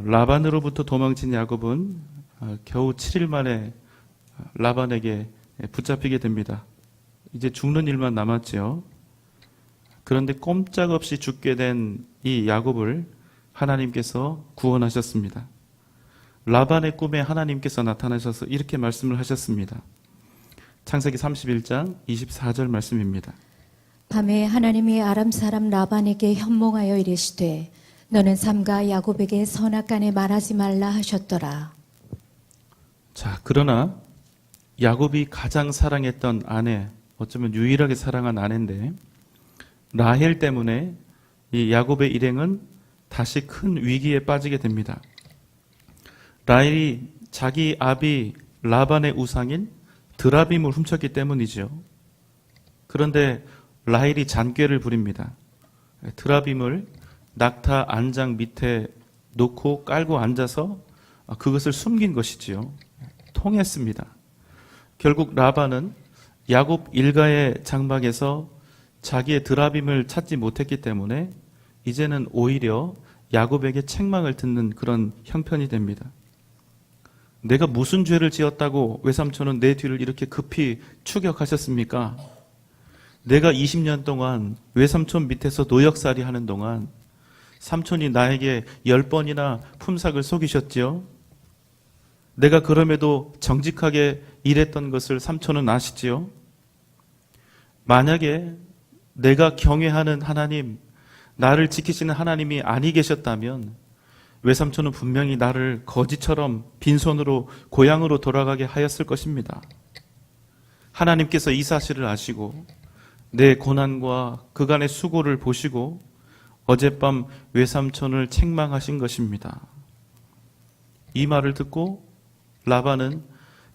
라반으로부터 도망친 야곱은 겨우 7일 만에 라반에게 붙잡히게 됩니다. 이제 죽는 일만 남았지요. 그런데 꼼짝없이 죽게 된 이 야곱을 하나님께서 구원하셨습니다. 라반의 꿈에 하나님께서 나타나셔서 이렇게 말씀을 하셨습니다. 창세기 31장 24절 말씀입니다. 밤에 하나님이 아람 사람 라반에게 현몽하여 이르시되 너는 삼가 야곱에게 선악간에 말하지 말라 하셨더라. 자, 그러나 야곱이 가장 사랑했던 아내, 어쩌면 유일하게 사랑한 아내인데 라헬 때문에 이 야곱의 일행은 다시 큰 위기에 빠지게 됩니다. 라헬이 자기 아비 라반의 우상인 드라빔을 훔쳤기 때문이죠. 그런데 라헬이 잔꾀를 부립니다. 드라빔을 낙타 안장 밑에 놓고 깔고 앉아서 그것을 숨긴 것이지요. 통했습니다. 결국 라반은 야곱 일가의 장막에서 자기의 드라빔을 찾지 못했기 때문에 이제는 오히려 야곱에게 책망을 듣는 그런 형편이 됩니다. 내가 무슨 죄를 지었다고 외삼촌은 내 뒤를 이렇게 급히 추격하셨습니까? 내가 20년 동안 외삼촌 밑에서 노역살이 하는 동안 삼촌이 나에게 10번이나 품삯을 속이셨지요? 내가 그럼에도 정직하게 일했던 것을 삼촌은 아시지요? 만약에 내가 경외하는 하나님, 나를 지키시는 하나님이 아니 계셨다면 외삼촌은 분명히 나를 거지처럼 빈손으로 고향으로 돌아가게 하였을 것입니다. 하나님께서 이 사실을 아시고 내 고난과 그간의 수고를 보시고 어젯밤 외삼촌을 책망하신 것입니다. 이 말을 듣고 라반은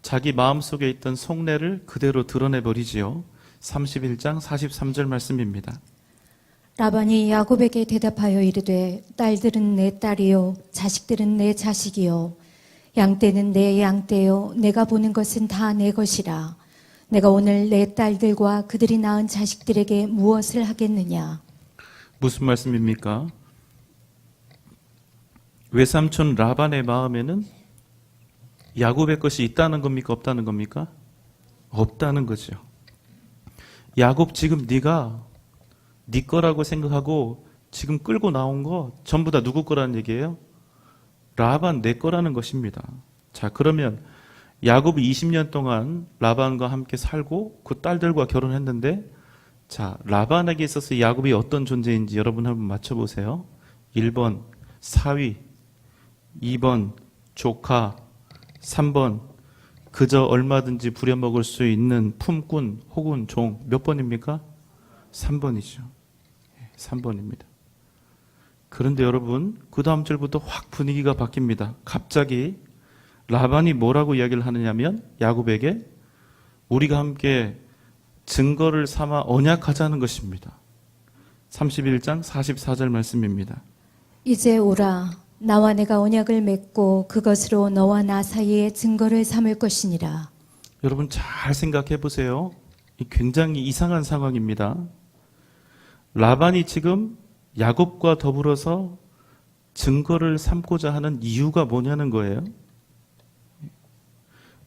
자기 마음속에 있던 속내를 그대로 드러내버리지요. 31장 43절 말씀입니다. 라반이 야곱에게 대답하여 이르되 딸들은 내 딸이요 자식들은 내 자식이요 양떼는 내 양떼요 내가 보는 것은 다 내 것이라 내가 오늘 내 딸들과 그들이 낳은 자식들에게 무엇을 하겠느냐. 무슨 말씀입니까? 외삼촌 라반의 마음에는 야곱의 것이 있다는 겁니까? 없다는 겁니까? 없다는 거죠. 야곱 지금 네가 네 거라고 생각하고 지금 끌고 나온 거 전부 다 누구 거라는 얘기예요? 라반 내 거라는 것입니다. 자, 그러면 야곱이 20년 동안 라반과 함께 살고 그 딸들과 결혼했는데 자, 라반에게 있어서 야곱이 어떤 존재인지 여러분 한번 맞춰보세요. 1번 사위, 2번 조카, 3번 그저 얼마든지 부려먹을 수 있는 품꾼 혹은 종. 몇 번입니까? 3번이죠. 3번입니다. 그런데 여러분 그 다음 절부터 확 분위기가 바뀝니다. 갑자기 라반이 뭐라고 이야기를 하느냐면 야곱에게 우리가 함께 증거를 삼아 언약하자는 것입니다. 31장 44절 말씀입니다. 이제 오라 나와 내가 언약을 맺고 그것으로 너와 나 사이에 증거를 삼을 것이니라. 여러분 잘 생각해 보세요. 굉장히 이상한 상황입니다. 라반이 지금 야곱과 더불어서 증거를 삼고자 하는 이유가 뭐냐는 거예요.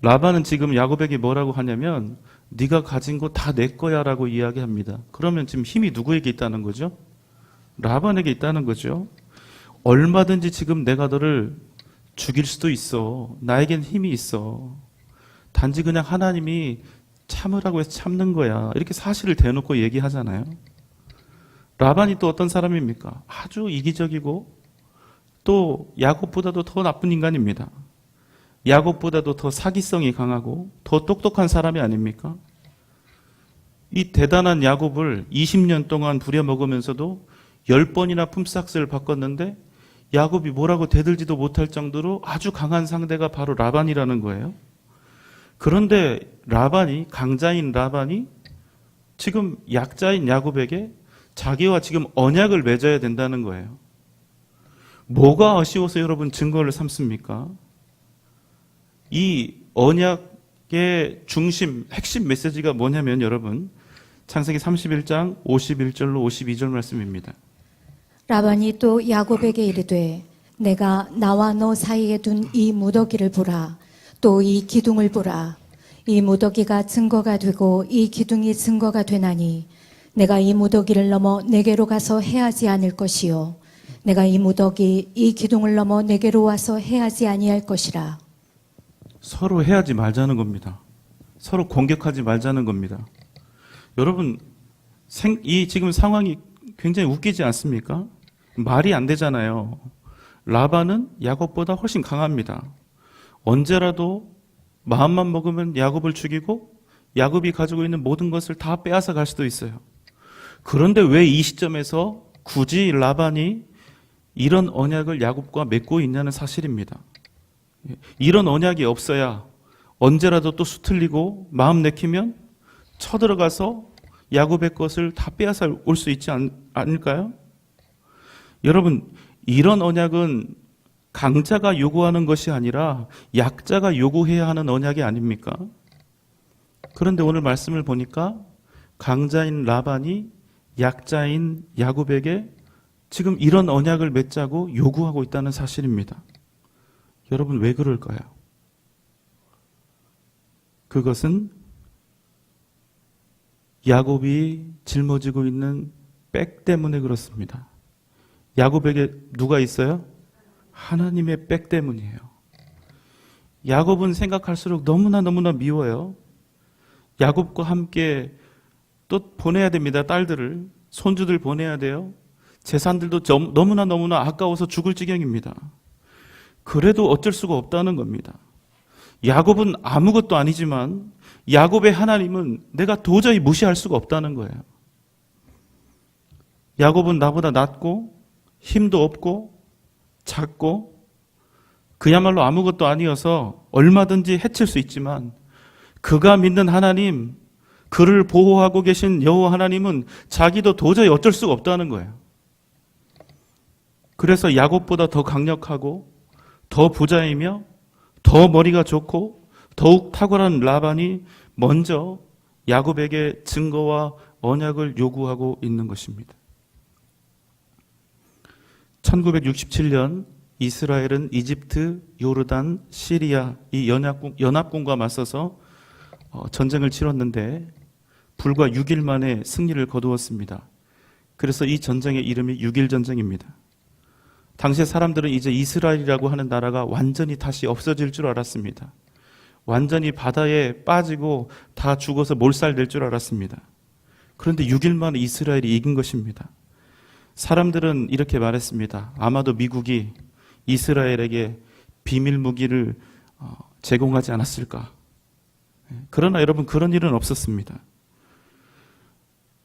라반은 지금 야곱에게 뭐라고 하냐면 네가 가진 거 다 내 거야 라고 이야기합니다. 그러면 지금 힘이 누구에게 있다는 거죠? 라반에게 있다는 거죠. 얼마든지 지금 내가 너를 죽일 수도 있어. 나에겐 힘이 있어. 단지 그냥 하나님이 참으라고 해서 참는 거야. 이렇게 사실을 대놓고 얘기하잖아요. 라반이 또 어떤 사람입니까? 아주 이기적이고 또 야곱보다도 더 나쁜 인간입니다. 야곱보다도 더 사기성이 강하고 더 똑똑한 사람이 아닙니까? 이 대단한 야곱을 20년 동안 부려먹으면서도 10번이나 품삯을 바꿨는데 야곱이 뭐라고 대들지도 못할 정도로 아주 강한 상대가 바로 라반이라는 거예요. 그런데 라반이, 강자인 라반이 지금 약자인 야곱에게 자기와 지금 언약을 맺어야 된다는 거예요. 뭐가 아쉬워서 여러분 증거를 삼습니까? 이 언약의 중심, 핵심 메시지가 뭐냐면 여러분 창세기 31장 51절로 52절 말씀입니다. 라반이 또 야곱에게 이르되 내가 나와 너 사이에 둔 이 무더기를 보라. 또 이 기둥을 보라. 이 무더기가 증거가 되고 이 기둥이 증거가 되나니 내가 이 무더기를 넘어 내게로 가서 해하지 않을 것이요 내가 이 무더기 이 기둥을 넘어 내게로 와서 해하지 아니할 것이라. 서로 해하지 말자는 겁니다. 서로 공격하지 말자는 겁니다. 여러분, 이 지금 상황이 굉장히 웃기지 않습니까? 말이 안 되잖아요. 라반은 야곱보다 훨씬 강합니다. 언제라도 마음만 먹으면 야곱을 죽이고 야곱이 가지고 있는 모든 것을 다 빼앗아 갈 수도 있어요. 그런데 왜 이 시점에서 굳이 라반이 이런 언약을 야곱과 맺고 있냐는 사실입니다. 이런 언약이 없어야 언제라도 또 수틀리고 마음 내키면 쳐들어가서 야곱의 것을 다 빼앗아 올 수 있지 않을까요? 여러분, 이런 언약은 강자가 요구하는 것이 아니라 약자가 요구해야 하는 언약이 아닙니까? 그런데 오늘 말씀을 보니까 강자인 라반이 약자인 야곱에게 지금 이런 언약을 맺자고 요구하고 있다는 사실입니다. 여러분, 왜 그럴까요? 그것은 야곱이 짊어지고 있는 백 때문에 그렇습니다. 야곱에게 누가 있어요? 하나님의 백 때문이에요. 야곱은 생각할수록 너무나 미워요. 야곱과 함께 또 보내야 됩니다. 딸들을, 손주들 보내야 돼요. 재산들도 너무나 아까워서 죽을 지경입니다. 그래도 어쩔 수가 없다는 겁니다. 야곱은 아무것도 아니지만 야곱의 하나님은 내가 도저히 무시할 수가 없다는 거예요. 야곱은 나보다 낮고 힘도 없고 작고 그야말로 아무것도 아니어서 얼마든지 해칠 수 있지만 그가 믿는 하나님, 그를 보호하고 계신 여호와 하나님은 자기도 도저히 어쩔 수가 없다는 거예요. 그래서 야곱보다 더 강력하고 더 부자이며 더 머리가 좋고 더욱 탁월한 라반이 먼저 야곱에게 증거와 언약을 요구하고 있는 것입니다. 1967년 이스라엘은 이집트, 요르단, 시리아 이 연합군과 맞서서 전쟁을 치렀는데 불과 6일 만에 승리를 거두었습니다. 그래서 이 전쟁의 이름이 6.1 전쟁입니다. 당시에 사람들은 이제 이스라엘이라고 하는 나라가 완전히 다시 없어질 줄 알았습니다. 완전히 바다에 빠지고 다 죽어서 몰살될 줄 알았습니다. 그런데 6일 만에 이스라엘이 이긴 것입니다. 사람들은 이렇게 말했습니다. 아마도 미국이 이스라엘에게 비밀 무기를 제공하지 않았을까. 그러나 여러분, 그런 일은 없었습니다.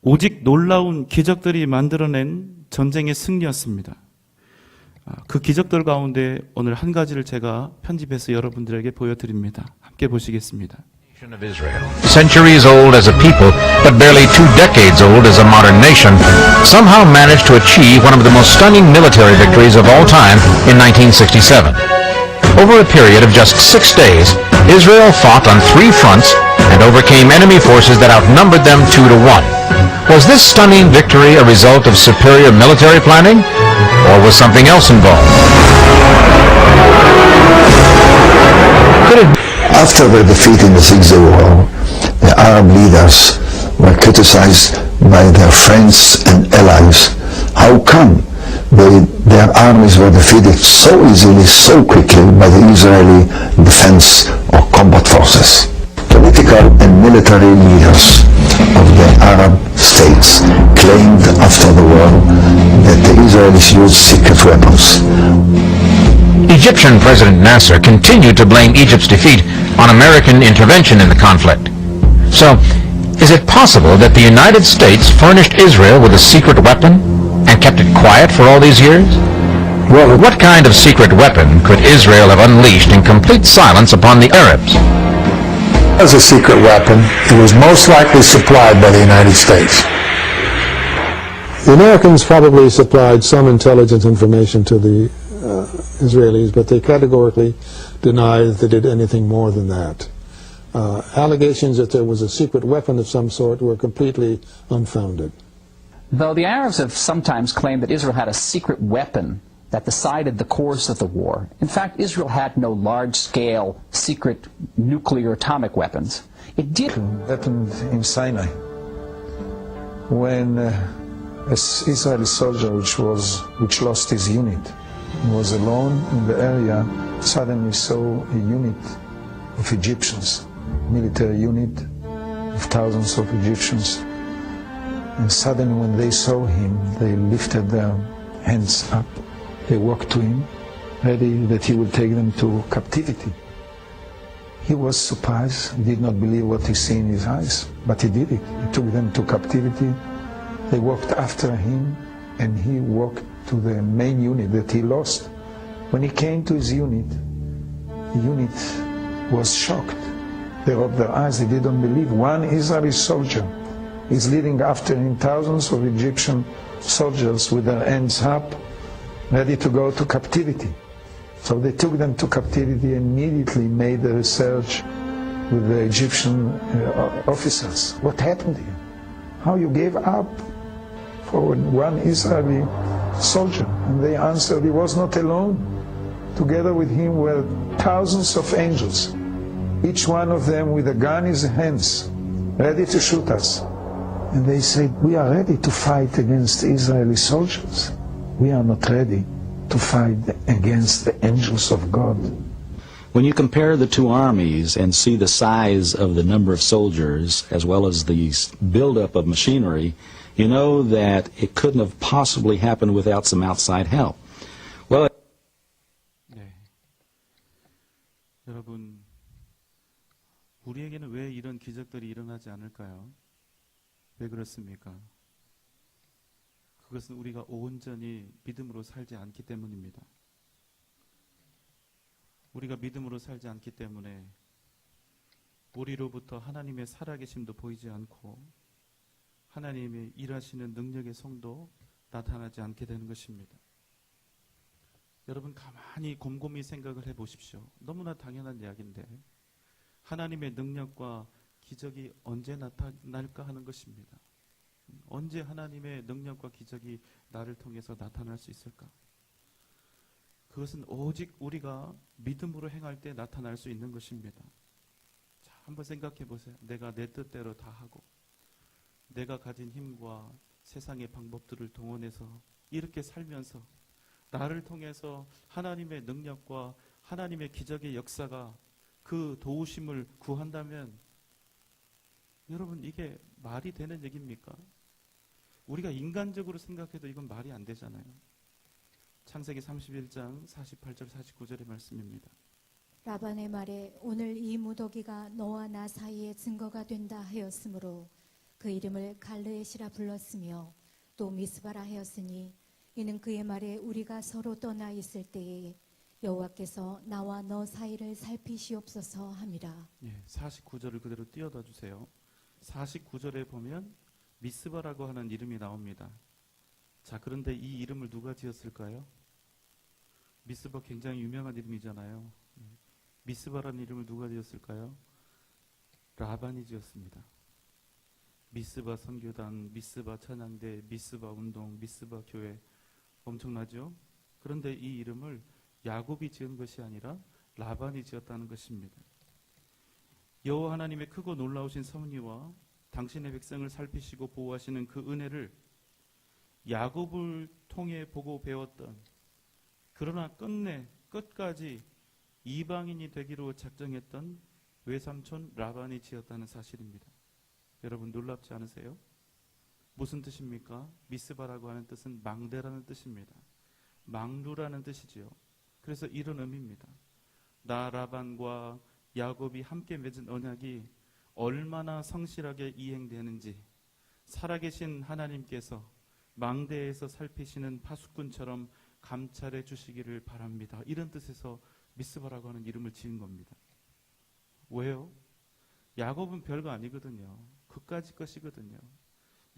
오직 놀라운 기적들이 만들어낸 전쟁의 승리였습니다. 그 기적들 가운데 오늘 한 가지를 제가 편집해서 여러분들에게 보여드립니다. 함께 보시겠습니다. Of Israel. Centuries old as a people, but barely 2 decades old as a modern nation, somehow managed to achieve one of the most stunning military victories of all time in 1967. Over a period of just 6 days, Israel fought on 3 fronts and overcame enemy forces that outnumbered them 2-1. Was this stunning victory a result of superior military planning, or was something else involved? Could it After the defeat in the Six Day War, the Arab leaders were criticized by their friends and allies. How come their armies were defeated so easily, so quickly by the Israeli defense or combat forces? Political and military leaders of the Arab states claimed after the war that the Israelis used secret weapons. Egyptian President Nasser continued to blame Egypt's defeat on American intervention in the conflict. So, is it possible that the United States furnished Israel with a secret weapon and kept it quiet for all these years? Well, what kind of secret weapon could Israel have unleashed in complete silence upon the Arabs? As a secret weapon, it was most likely supplied by the United States. The Americans probably supplied some intelligence information to the Israelis, but they categorically deny that they did anything more than that. Allegations that there was a secret weapon of some sort were completely unfounded. Though the Arabs have sometimes claimed that Israel had a secret weapon that decided the course of the war. In fact, Israel had no large-scale secret nuclear atomic weapons. It did. Happened in Sinai when an Israeli soldier which lost his unit was alone in the area, suddenly saw a unit of Egyptians, military unit of thousands of Egyptians. And suddenly when they saw him, they lifted their hands up. They walked to him, ready that he would take them to captivity. He was surprised. He did not believe what he saw in his eyes, but he did it. He took them to captivity. They walked after him, and he walked to the main unit that he lost. When he came to his unit, the unit was shocked. They rubbed their eyes. They didn't believe. One Israeli soldier is leading after him thousands of Egyptian soldiers with their hands up, ready to go to captivity. So they took them to captivity and immediately made a research with the Egyptian officers. What happened here? How you gave up for one Israeli soldier? And they answered, he was not alone. Together with him were thousands of angels, each one of them with a gun in his hands, ready to shoot us. And they said, we are ready to fight against Israeli soldiers. We are not ready to fight against the angels of God. When you compare the two armies and see the size of the number of soldiers as well as the buildup of machinery, you know that it couldn't have possibly happened without some outside help. Well, 네. 여러분, 우리에게는 왜 이런 기적들이 일어나지 않을까요? 왜 그렇습니까? 그것은 우리가 온전히 믿음으로 살지 않기 때문입니다. 우리가 믿음으로 살지 않기 때문에 우리로부터 하나님의 살아계심도 보이지 않고 하나님의 일하시는 능력의 성도 나타나지 않게 되는 것입니다. 여러분 가만히 곰곰이 생각을 해보십시오. 너무나 당연한 이야기인데 하나님의 능력과 기적이 언제 나타날까 하는 것입니다. 언제 하나님의 능력과 기적이 나를 통해서 나타날 수 있을까? 그것은 오직 우리가 믿음으로 행할 때 나타날 수 있는 것입니다. 자, 한번 생각해 보세요. 내가 내 뜻대로 다 하고 내가 가진 힘과 세상의 방법들을 동원해서 이렇게 살면서 나를 통해서 하나님의 능력과 하나님의 기적의 역사가 그 도우심을 구한다면 여러분 이게 말이 되는 얘기입니까? 우리가 인간적으로 생각해도 이건 말이 안 되잖아요. 창세기 31장 48절 49절의 말씀입니다. 라반의 말에 오늘 이 무더기가 너와 나 사이의 증거가 된다 하였으므로 그 이름을 갈르에시라 불렀으며 또 미스바라 하였으니 이는 그의 말에 우리가 서로 떠나 있을 때에 여호와께서 나와 너 사이를 살피시옵소서 함이라. 49절을 그대로 띄워다 주세요. 49절에 보면 미스바라고 하는 이름이 나옵니다. 자, 그런데 이 이름을 누가 지었을까요? 미스바 굉장히 유명한 이름이잖아요. 미스바라는 이름을 누가 지었을까요? 라반이 지었습니다. 미스바 선교단, 미스바 찬양대, 미스바 운동, 미스바 교회 엄청나죠? 그런데 이 이름을 야곱이 지은 것이 아니라 라반이 지었다는 것입니다. 여호와 하나님의 크고 놀라우신 섭리와 당신의 백성을 살피시고 보호하시는 그 은혜를 야곱을 통해 보고 배웠던 그러나 끝까지 이방인이 되기로 작정했던 외삼촌 라반이 지었다는 사실입니다. 여러분 놀랍지 않으세요? 무슨 뜻입니까? 미스바라고 하는 뜻은 망대라는 뜻입니다. 망루라는 뜻이지요. 그래서 이런 의미입니다. 나 라반과 야곱이 함께 맺은 언약이 얼마나 성실하게 이행되는지 살아계신 하나님께서 망대에서 살피시는 파수꾼처럼 감찰해 주시기를 바랍니다. 이런 뜻에서 미스바라고 하는 이름을 지은 겁니다. 왜요? 야곱은 별거 아니거든요. 그까짓 것이거든요.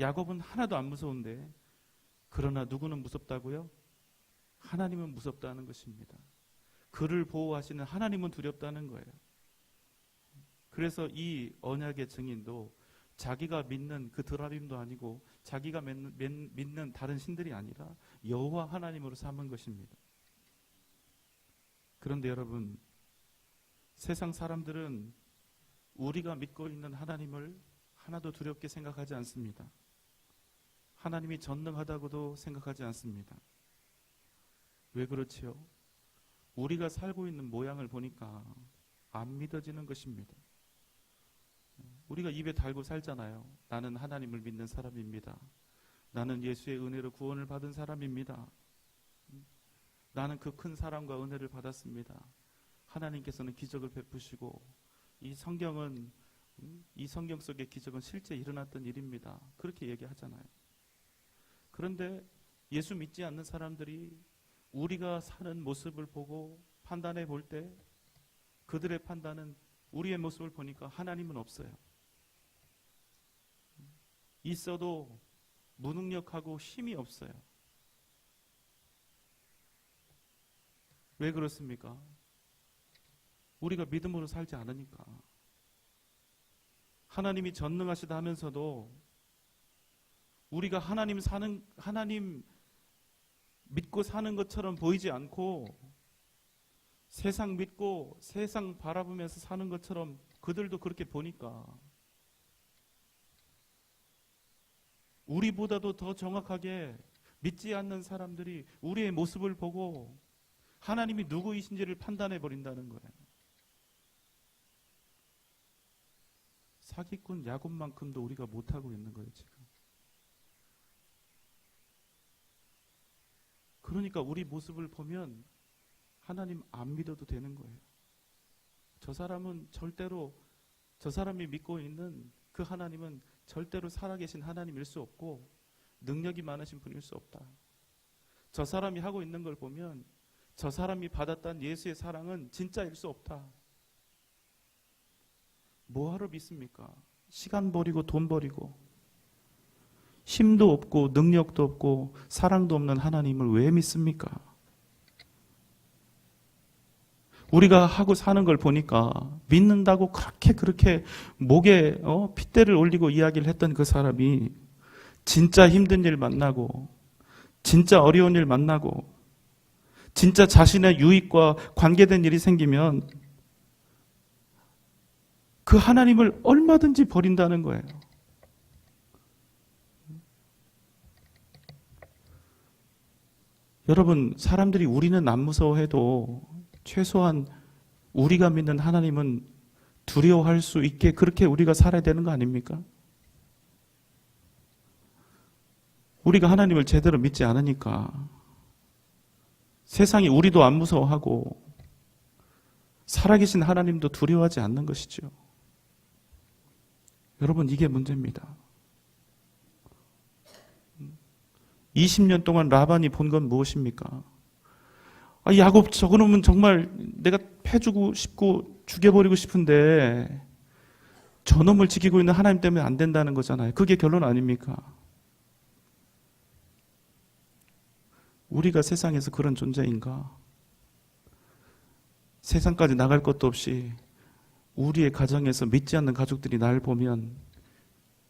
야곱은 하나도 안 무서운데 그러나 누구는 무섭다고요? 하나님은 무섭다는 것입니다. 그를 보호하시는 하나님은 두렵다는 거예요. 그래서 이 언약의 증인도 자기가 믿는 그 드라빔도 아니고 자기가 믿는 다른 신들이 아니라 여호와 하나님으로 삼은 것입니다. 그런데 여러분, 세상 사람들은 우리가 믿고 있는 하나님을 하나도 두렵게 생각하지 않습니다. 하나님이 전능하다고도 생각하지 않습니다. 왜 그렇지요? 우리가 살고 있는 모양을 보니까 안 믿어지는 것입니다. 우리가 입에 달고 살잖아요. 나는 하나님을 믿는 사람입니다. 나는 예수의 은혜로 구원을 받은 사람입니다. 나는 그 큰 사랑과 은혜를 받았습니다. 하나님께서는 기적을 베푸시고 이 성경 속의 기적은 실제 일어났던 일입니다. 그렇게 얘기하잖아요. 그런데 예수 믿지 않는 사람들이 우리가 사는 모습을 보고 판단해 볼 때 그들의 판단은 우리의 모습을 보니까 하나님은 없어요. 있어도 무능력하고 힘이 없어요. 왜 그렇습니까? 우리가 믿음으로 살지 않으니까. 하나님이 전능하시다 하면서도 우리가 하나님 믿고 사는 것처럼 보이지 않고 세상 믿고 세상 바라보면서 사는 것처럼 그들도 그렇게 보니까 우리보다도 더 정확하게 믿지 않는 사람들이 우리의 모습을 보고 하나님이 누구이신지를 판단해 버린다는 거예요. 사기꾼 야곱만큼도 우리가 못하고 있는 거예요, 지금. 그러니까 우리 모습을 보면 하나님 안 믿어도 되는 거예요. 저 사람이 믿고 있는 그 하나님은 절대로 살아계신 하나님일 수 없고 능력이 많으신 분일 수 없다. 저 사람이 하고 있는 걸 보면 저 사람이 받았던 예수의 사랑은 진짜일 수 없다. 뭐하러 믿습니까? 시간 버리고 돈 버리고 힘도 없고 능력도 없고 사랑도 없는 하나님을 왜 믿습니까? 우리가 하고 사는 걸 보니까 믿는다고 그렇게 목에 핏대를 올리고 이야기를 했던 그 사람이 진짜 힘든 일 만나고 진짜 어려운 일 만나고 진짜 자신의 유익과 관계된 일이 생기면 그 하나님을 얼마든지 버린다는 거예요. 여러분, 사람들이 우리는 안 무서워해도 최소한 우리가 믿는 하나님은 두려워할 수 있게 그렇게 우리가 살아야 되는 거 아닙니까? 우리가 하나님을 제대로 믿지 않으니까 세상이 우리도 안 무서워하고 살아계신 하나님도 두려워하지 않는 것이죠. 여러분, 이게 문제입니다. 20년 동안 라반이 본 건 무엇입니까? 야곱 저거는 정말 내가 패주고 싶고 죽여버리고 싶은데 저놈을 지키고 있는 하나님 때문에 안 된다는 거잖아요. 그게 결론 아닙니까? 우리가 세상에서 그런 존재인가? 세상까지 나갈 것도 없이 우리의 가정에서 믿지 않는 가족들이 날 보면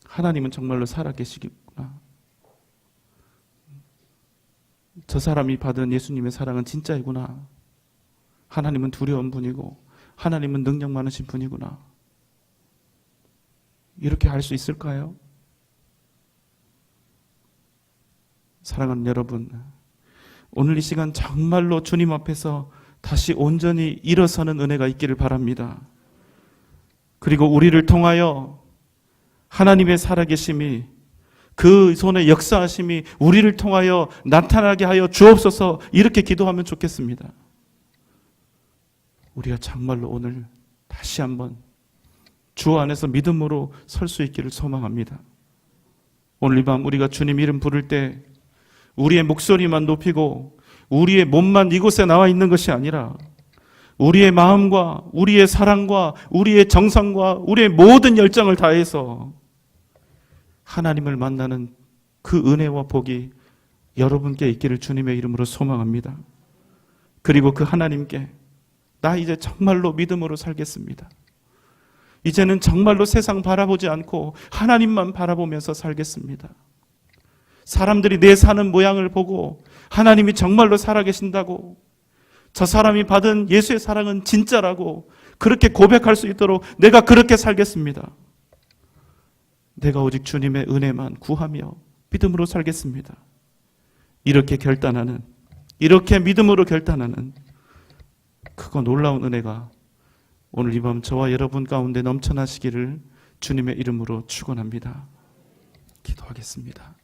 하나님은 정말로 살아계시구나. 저 사람이 받은 예수님의 사랑은 진짜이구나. 하나님은 두려운 분이고 하나님은 능력 많으신 분이구나. 이렇게 할 수 있을까요? 사랑하는 여러분, 오늘 이 시간 정말로 주님 앞에서 다시 온전히 일어서는 은혜가 있기를 바랍니다. 그리고 우리를 통하여 하나님의 살아계심이, 그 손의 역사하심이 우리를 통하여 나타나게 하여 주옵소서, 이렇게 기도하면 좋겠습니다. 우리가 정말로 오늘 다시 한번 주 안에서 믿음으로 설 수 있기를 소망합니다. 오늘 이 밤 우리가 주님 이름 부를 때 우리의 목소리만 높이고 우리의 몸만 이곳에 나와 있는 것이 아니라 우리의 마음과 우리의 사랑과 우리의 정성과 우리의 모든 열정을 다해서 하나님을 만나는 그 은혜와 복이 여러분께 있기를 주님의 이름으로 소망합니다. 그리고 그 하나님께 나 이제 정말로 믿음으로 살겠습니다. 이제는 정말로 세상 바라보지 않고 하나님만 바라보면서 살겠습니다. 사람들이 내 사는 모양을 보고 하나님이 정말로 살아계신다고 저 사람이 받은 예수의 사랑은 진짜라고 그렇게 고백할 수 있도록 내가 그렇게 살겠습니다. 내가 오직 주님의 은혜만 구하며 믿음으로 살겠습니다. 이렇게 결단하는, 이렇게 믿음으로 결단하는 크고 놀라운 은혜가 오늘 이 밤 저와 여러분 가운데 넘쳐나시기를 주님의 이름으로 축원합니다. 기도하겠습니다.